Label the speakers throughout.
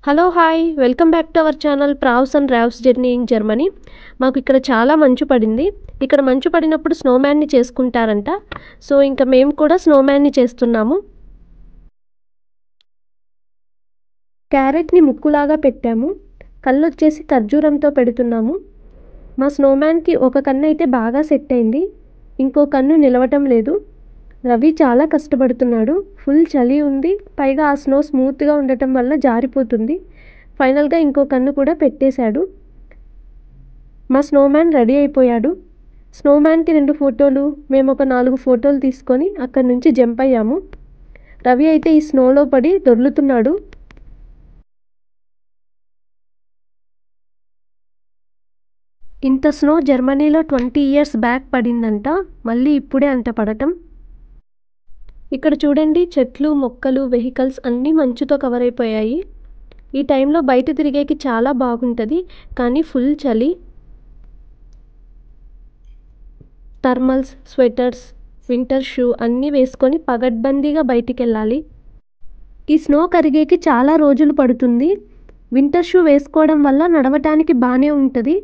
Speaker 1: Hello hi welcome back to our channel Pravs and Ravs journey in Germany. మాకు ఇక్కడ చాలా మంచు పడింది. ఇక్కడ మంచు పడినప్పుడు స్నోమ్యాన్ని చేసుకుంటారంట. సో ఇంకా మేము కూడా స్నోమ్యాన్ని చేస్తున్నాము. క్యారెట్ని ముక్కులాగా పెట్టాము. కళ్ళు వచ్చేసి ఖర్జూరంతో పెడుతున్నాము. మా స్నోమ్యాన్కి ఒక కన్ను అయితే బాగా సెట్ అయింది, ఇంకో కన్ను నిలవటం లేదు. రవి చాలా కష్టపడుతున్నాడు. ఫుల్ చలి ఉంది, పైగా ఆ స్నో స్మూత్గా ఉండటం వల్ల జారిపోతుంది. ఫైనల్గా ఇంకో కన్ను కూడా పెట్టేశాడు. మా స్నోమ్యాన్ రెడీ అయిపోయాడు. స్నోమ్యాన్కి 2 ఫోటోలు, మేము ఒక 4 ఫోటోలు తీసుకొని అక్కడి నుంచి జంప్ అయ్యాము. రవి అయితే ఈ స్నోలో పడి దొర్లుతున్నాడు. ఇంత స్నో జర్మనీలో 20 ఇయర్స్ బ్యాక్ పడిందంట, మళ్ళీ ఇప్పుడే అంత పడటం. ఇక్కడ చూడండి, చెట్లు, మొక్కలు, వెహికల్స్ అన్నీ మంచుతో కవర్ అయిపోయాయి. ఈ టైంలో బయట తిరిగేకి చాలా బాగుంటుంది, కానీ ఫుల్ చలి. థర్మల్స్, స్వెటర్స్, వింటర్ షూ అన్నీ వేసుకొని పగడ్బందీగా బయటికి వెళ్ళాలి. ఈ స్నో కరిగేకి చాలా రోజులు పడుతుంది. వింటర్ షూ వేసుకోవడం వల్ల నడవటానికి బాగానే ఉంటుంది.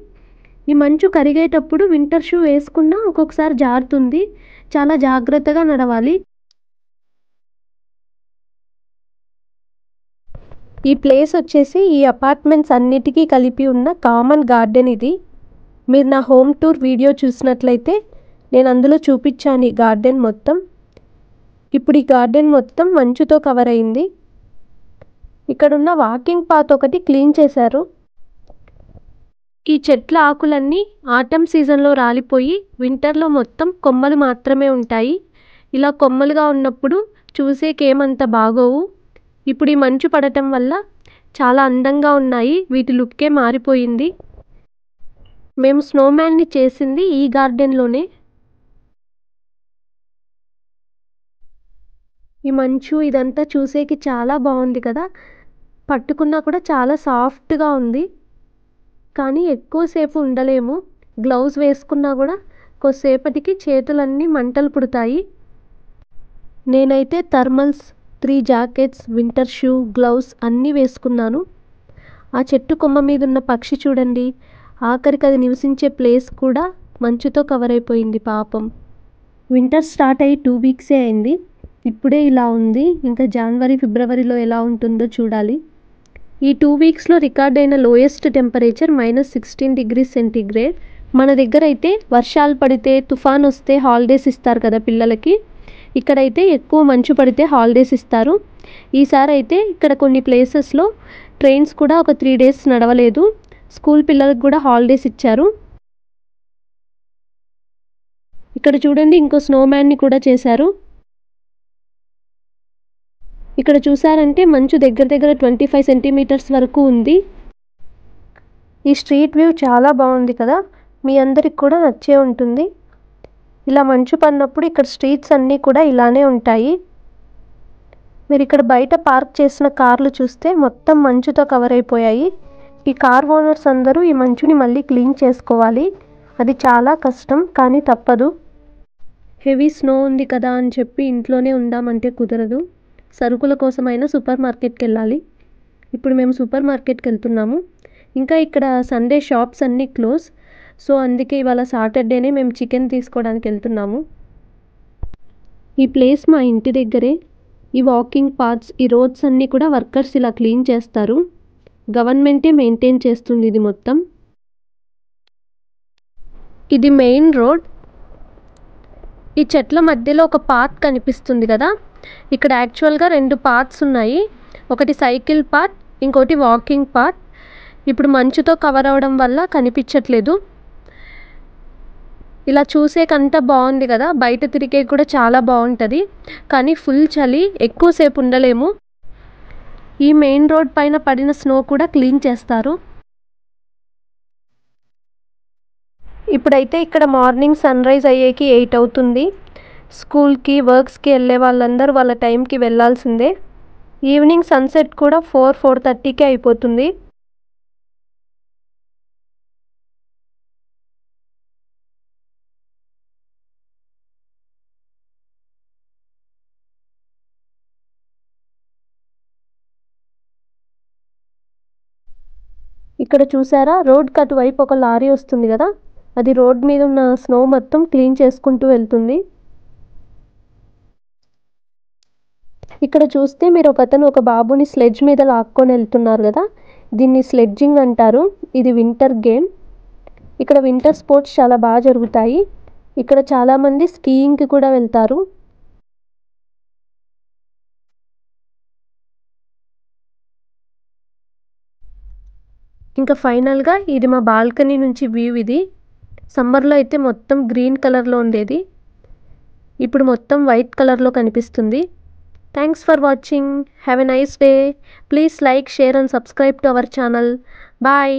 Speaker 1: ఈ మంచు కరిగేటప్పుడు వింటర్ షూ వేసుకున్నా ఒక్కొక్కసారి జారుతుంది. చాలా జాగ్రత్తగా నడవాలి. ఈ ప్లేస్ వచ్చేసి ఈ అపార్ట్మెంట్స్ అన్నిటికీ కలిపి ఉన్న కామన్ గార్డెన్ ఇది. మీరు నా హోమ్ టూర్ వీడియో చూసినట్లయితే నేను అందులో చూపించాను ఈ గార్డెన్ మొత్తం. ఇప్పుడు ఈ గార్డెన్ మొత్తం మంచుతో కవర్ అయింది. ఇక్కడున్న వాకింగ్ పాత్ ఒకటి క్లీన్ చేశారు. ఈ చెట్ల ఆకులన్నీ ఆటమ్ సీజన్లో రాలిపోయి వింటర్లో మొత్తం కొమ్మలు మాత్రమే ఉంటాయి. ఇలా కొమ్మలుగా ఉన్నప్పుడు చూసేకేమంత బాగోవు. ఇప్పుడు ఈ మంచు పడటం వల్ల చాలా అందంగా ఉన్నాయి. వీటి లుక్కే మారిపోయింది. మేము స్నోమ్యాన్ని చేసింది ఈ గార్డెన్లోనే. ఈ మంచు ఇదంతా చూసేకి చాలా బాగుంది కదా. పట్టుకున్నా కూడా చాలా సాఫ్ట్గా ఉంది, కానీ ఎక్కువసేపు ఉండలేము. గ్లౌజ్ వేసుకున్నా కూడా కొద్దిసేపటికి చేతులన్నీ మంటలు పుడతాయి. నేనైతే thermals, 3 jackets, winter shoe, gloves అన్నీ వేసుకున్నాను. ఆ చెట్టు కొమ్మ మీద ఉన్న పక్షి చూడండి, ఆఖరికి అది నివసించే ప్లేస్ కూడా మంచుతో కవర్ అయిపోయింది పాపం. వింటర్ స్టార్ట్ అయ్యి 2 వీక్సే అయింది, ఇప్పుడే ఇలా ఉంది. ఇంకా జనవరి, ఫిబ్రవరిలో ఎలా ఉంటుందో చూడాలి. ఈ 2 వీక్స్లో రికార్డ్ అయిన లోయెస్ట్ టెంపరేచర్ -16 degrees సెంటీగ్రేడ్. మన దగ్గర అయితే వర్షాలు పడితే, తుఫాన్ వస్తే హాలిడేస్ ఇస్తారు కదా పిల్లలకి. ఇక్కడైతే ఎక్కువ మంచు పడితే హాలిడేస్ ఇస్తారు. ఈసారి అయితే ఇక్కడ కొన్ని ప్లేసెస్లో ట్రైన్స్ కూడా ఒక 3 days నడవలేదు. స్కూల్ పిల్లలకు కూడా హాలిడేస్ ఇచ్చారు. ఇక్కడ చూడండి, ఇంకో స్నోమ్యాన్ని కూడా చేశారు. ఇక్కడ చూసారంటే మంచు దగ్గర దగ్గర 25 సెంటీమీటర్స్ వరకు ఉంది. ఈ స్ట్రీట్ వ్యూ చాలా బాగుంది కదా, మీ అందరికి కూడా నచ్చే ఉంటుంది. ఇలా మంచు పడినప్పుడు ఇక్కడ స్ట్రీట్స్ అన్నీ కూడా ఇలానే ఉంటాయి. మీరు ఇక్కడ బయట పార్క్ చేసిన కార్లు చూస్తే మొత్తం మంచుతో కవర్ అయిపోయాయి. ఈ కార్ ఓనర్స్ అందరూ ఈ మంచుని మళ్ళీ క్లీన్ చేసుకోవాలి. అది చాలా కష్టం, కానీ తప్పదు. హెవీ స్నో ఉంది కదా అని చెప్పి ఇంట్లోనే ఉందామంటే కుదరదు. సరుకుల కోసమైనా సూపర్ మార్కెట్కి వెళ్ళాలి. ఇప్పుడు మేము సూపర్ మార్కెట్కి వెళ్తున్నాము. ఇంకా ఇక్కడ సండే షాప్స్ అన్నీ క్లోజ్. సో అందుకే ఇవాళ సాటర్డేనే మేము చికెన్ తీసుకోవడానికి వెళ్తున్నాము. ఈ ప్లేస్ మా ఇంటి దగ్గరే. ఈ వాకింగ్ పాత్స్, ఈ రోడ్స్ అన్నీ కూడా వర్కర్స్ ఇలా క్లీన్ చేస్తారు. గవర్నమెంటే మెయింటైన్ చేస్తుంది ఇది మొత్తం. ఇది మెయిన్ రోడ్. ఈ చెట్ల మధ్యలో ఒక పాత్ కనిపిస్తుంది కదా, ఇక్కడ యాక్చువల్గా 2 పాత్స్ ఉన్నాయి. ఒకటి సైకిల్ పాత్, ఇంకోటి వాకింగ్ పాత్. ఇప్పుడు మంచుతో కవర్ అవడం వల్ల కనిపించట్లేదు. ఇలా చూసేకంతా బాగుంది కదా, బయట తిరిగే కూడా చాలా బాగుంటుంది, కానీ ఫుల్ చలి, ఎక్కువసేపు ఉండలేము. ఈ మెయిన్ రోడ్ పైన పడిన స్నో కూడా క్లీన్ చేస్తారు. ఇప్పుడైతే ఇక్కడ మార్నింగ్ సన్ రైజ్ అయ్యేకి 8 అవుతుంది. స్కూల్కి, వర్క్స్కి వెళ్ళే వాళ్ళందరూ వాళ్ళ టైంకి వెళ్ళాల్సిందే. ఈవినింగ్ సన్సెట్ కూడా 4-4:30కే అయిపోతుంది. ఇక్కడ చూసారా రోడ్ కట్ వైపు ఒక లారీ వస్తుంది కదా, అది రోడ్ మీద ఉన్న స్నో మొత్తం క్లీన్ చేసుకుంటూ వెళ్తుంది. ఇక్కడ చూస్తే మీరు ఒకతను ఒక బాబుని స్లెడ్జ్ మీద లాక్కొని వెళ్తున్నారు కదా, దీన్ని స్లెడ్జింగ్ అంటారు. ఇది వింటర్ గేమ్. ఇక్కడ వింటర్ స్పోర్ట్స్ చాలా బాగా జరుగుతాయి. ఇక్కడ చాలామంది స్కీయింగ్కి కూడా వెళ్తారు. ఇంకా ఫైనల్గా ఇది మా బాల్కనీ నుంచి వ్యూ. ఇది సమ్మర్లో అయితే మొత్తం గ్రీన్ కలర్లో ఉండేది, ఇప్పుడు మొత్తం వైట్ కలర్లో కనిపిస్తుంది. Thanks for watching. Have a nice day. Please like, share and subscribe to our channel. Bye.